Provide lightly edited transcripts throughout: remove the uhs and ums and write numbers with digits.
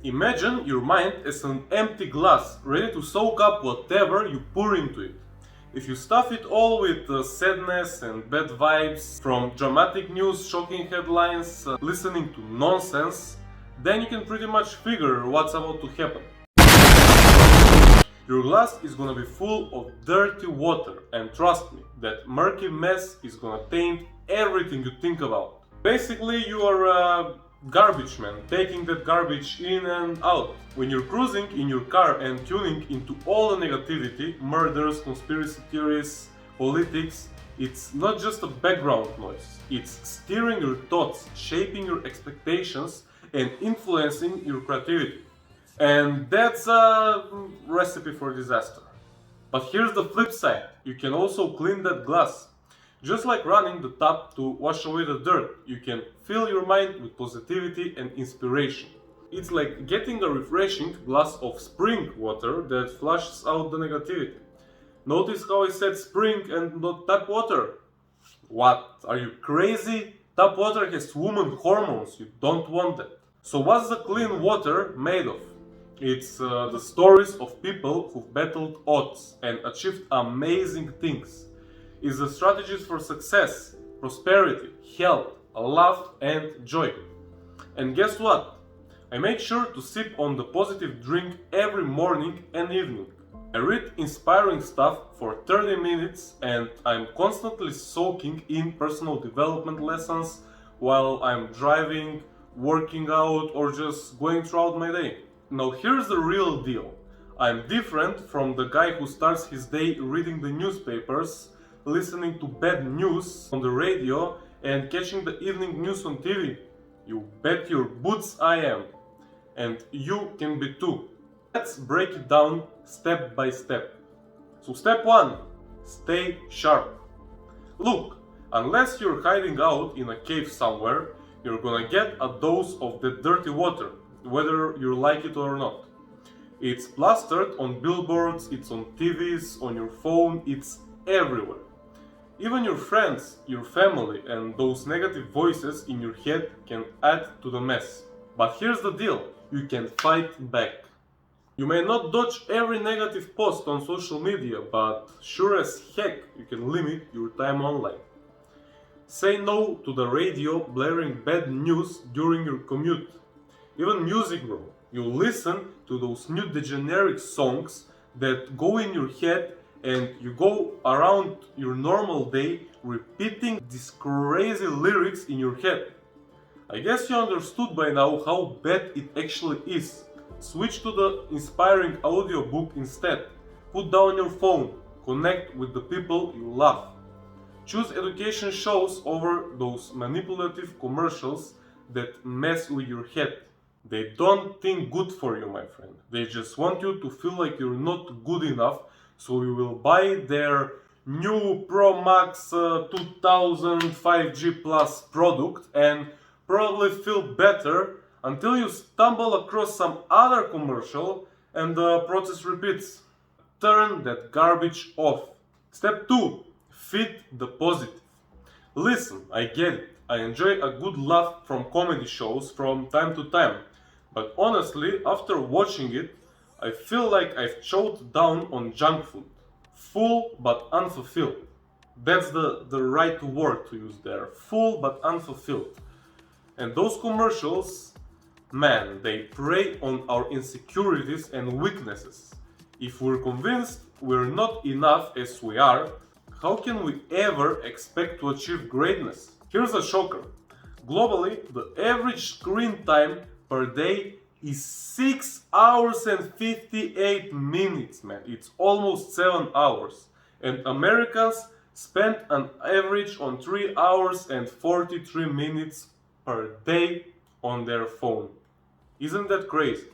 Imagine your mind as an empty glass, ready to soak up whatever you pour into it. If you stuff it all with sadness and bad vibes, from dramatic news, shocking headlines, listening to nonsense, then you can pretty much figure what's about to happen. Your glass is gonna be full of dirty water, and trust me, that murky mess is gonna taint everything you think about. Basically, you are a garbage man, taking that garbage in and out. When you're cruising in your car and tuning into all the negativity, murders, conspiracy theories, politics, it's not just a background noise. It's steering your thoughts, shaping your expectations, and influencing your creativity. And that's a recipe for disaster. But here's the flip side. You can also clean that glass. Just like running the tap to wash away the dirt, you can fill your mind with positivity and inspiration. It's like getting a refreshing glass of spring water that flushes out the negativity. Notice how I said spring and not tap water? What? Are you crazy? Tap water has woman hormones, you don't want that. So what's the clean water made of? It's the stories of people who've battled odds and achieved amazing things. It's the strategies for success, prosperity, health, love and joy. And guess what? I make sure to sip on the positive drink every morning and evening. I read inspiring stuff for 30 minutes and I'm constantly soaking in personal development lessons while I'm driving, working out or just going throughout my day. Now here's the real deal. I'm different from the guy who starts his day reading the newspapers, listening to bad news on the radio and catching the evening news on TV. You bet your boots I am. And you can be too. Let's break it down step by step. So step 1. Stay sharp. Look, unless you're hiding out in a cave somewhere, you're gonna get a dose of the dirty water, whether you like it or not. It's plastered on billboards, it's on TVs, on your phone, it's everywhere. Even your friends, your family and those negative voices in your head can add to the mess. But here's the deal, you can fight back. You may not dodge every negative post on social media, but sure as heck you can limit your time online. Say no to the radio blaring bad news during your commute. Even music, bro. You listen to those new degenerate songs that go in your head and you go around your normal day repeating these crazy lyrics in your head. I guess you understood by now how bad it actually is. Switch to the inspiring audiobook instead. Put down your phone. Connect with the people you love. Choose education shows over those manipulative commercials that mess with your head. They don't think good for you, my friend. They just want you to feel like you're not good enough, so you will buy their new Pro Max 2000 5G Plus product and probably feel better until you stumble across some other commercial and the process repeats. Turn that garbage off. Step 2. Feed the positive. Listen, I get it. I enjoy a good laugh from comedy shows from time to time. But honestly, after watching it, I feel like I've chowed down on junk food. Full but unfulfilled. That's the right word to use there. Full but unfulfilled. And those commercials, man, they prey on our insecurities and weaknesses. If we're convinced we're not enough as we are, how can we ever expect to achieve greatness? Here's a shocker. Globally, the average screen time per day is 6 hours and 58 minutes, man. It's almost 7 hours. And Americans spend an average on 3 hours and 43 minutes per day on their phone. Isn't that crazy?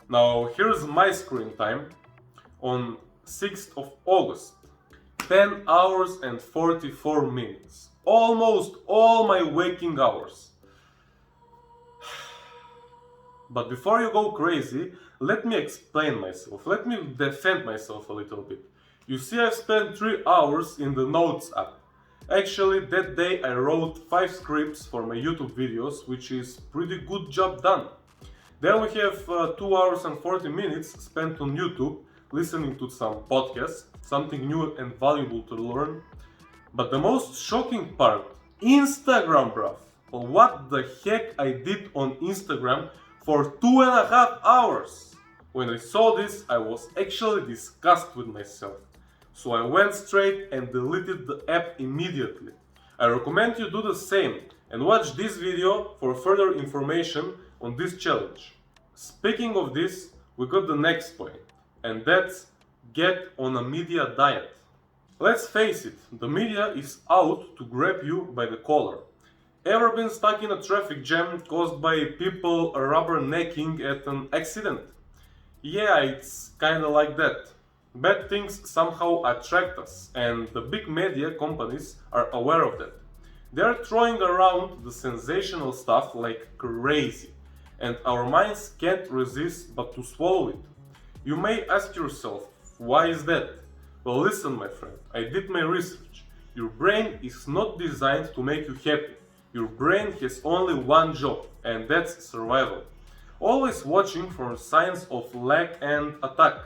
Now here's my screen time on 6th of August. 10 hours and 44 minutes. Almost all my waking hours. But before you go crazy, let me explain myself. Let me defend myself a little bit. You see, I've spent 3 hours in the Notes app. Actually, that day I wrote 5 scripts for my YouTube videos, which is pretty good job done. Then we have 2 hours and 40 minutes spent on YouTube listening to some podcasts, something new and valuable to learn. But the most shocking part, Instagram, bruv. Well, what the heck I did on Instagram for 2.5 hours? When I saw this, I was actually disgusted with myself. So I went straight and deleted the app immediately. I recommend you do the same and watch this video for further information on this challenge. Speaking of this, we got the next point, and that's get on a media diet. Let's face it, the media is out to grab you by the collar. Ever been stuck in a traffic jam caused by people rubbernecking at an accident? Yeah, it's kinda like that. Bad things somehow attract us, and the big media companies are aware of that. They are throwing around the sensational stuff like crazy, and our minds can't resist but to swallow it. You may ask yourself, why is that? Well, listen, my friend, I did my research. Your brain is not designed to make you happy. Your brain has only one job, and that's survival. Always watching for signs of lack and attack.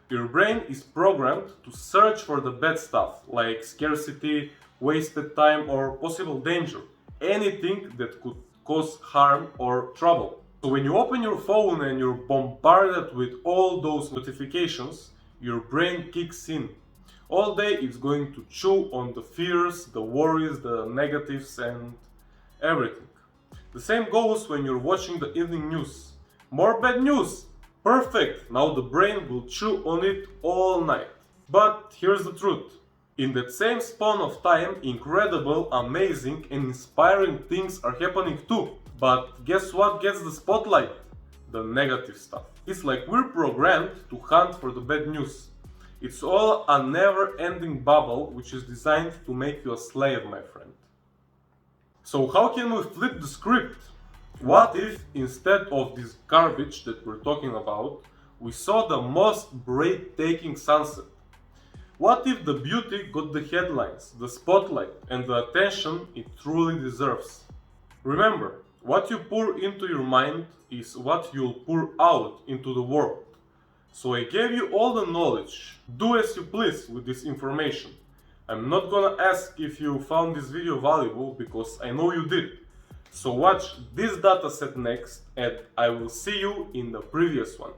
Your brain is programmed to search for the bad stuff, like scarcity, wasted time, or possible danger. Anything that could cause harm or trouble. So when you open your phone and you're bombarded with all those notifications, your brain kicks in. All day it's going to chew on the fears, the worries, the negatives, and everything. The same goes when you're watching the evening news. More bad news! Perfect! Now the brain will chew on it all night. But here's the truth. In that same span of time, incredible, amazing and inspiring things are happening too. But guess what gets the spotlight? The negative stuff. It's like we're programmed to hunt for the bad news. It's all a never-ending bubble which is designed to make you a slave, my friend. So how can we flip the script? What if instead of this garbage that we're talking about, we saw the most breathtaking sunset? What if the beauty got the headlines, the spotlight, and the attention it truly deserves? Remember, what you pour into your mind is what you'll pour out into the world. So I gave you all the knowledge. Do as you please with this information. I'm not gonna ask if you found this video valuable because I know you did. So watch this dataset next and I will see you in the previous one.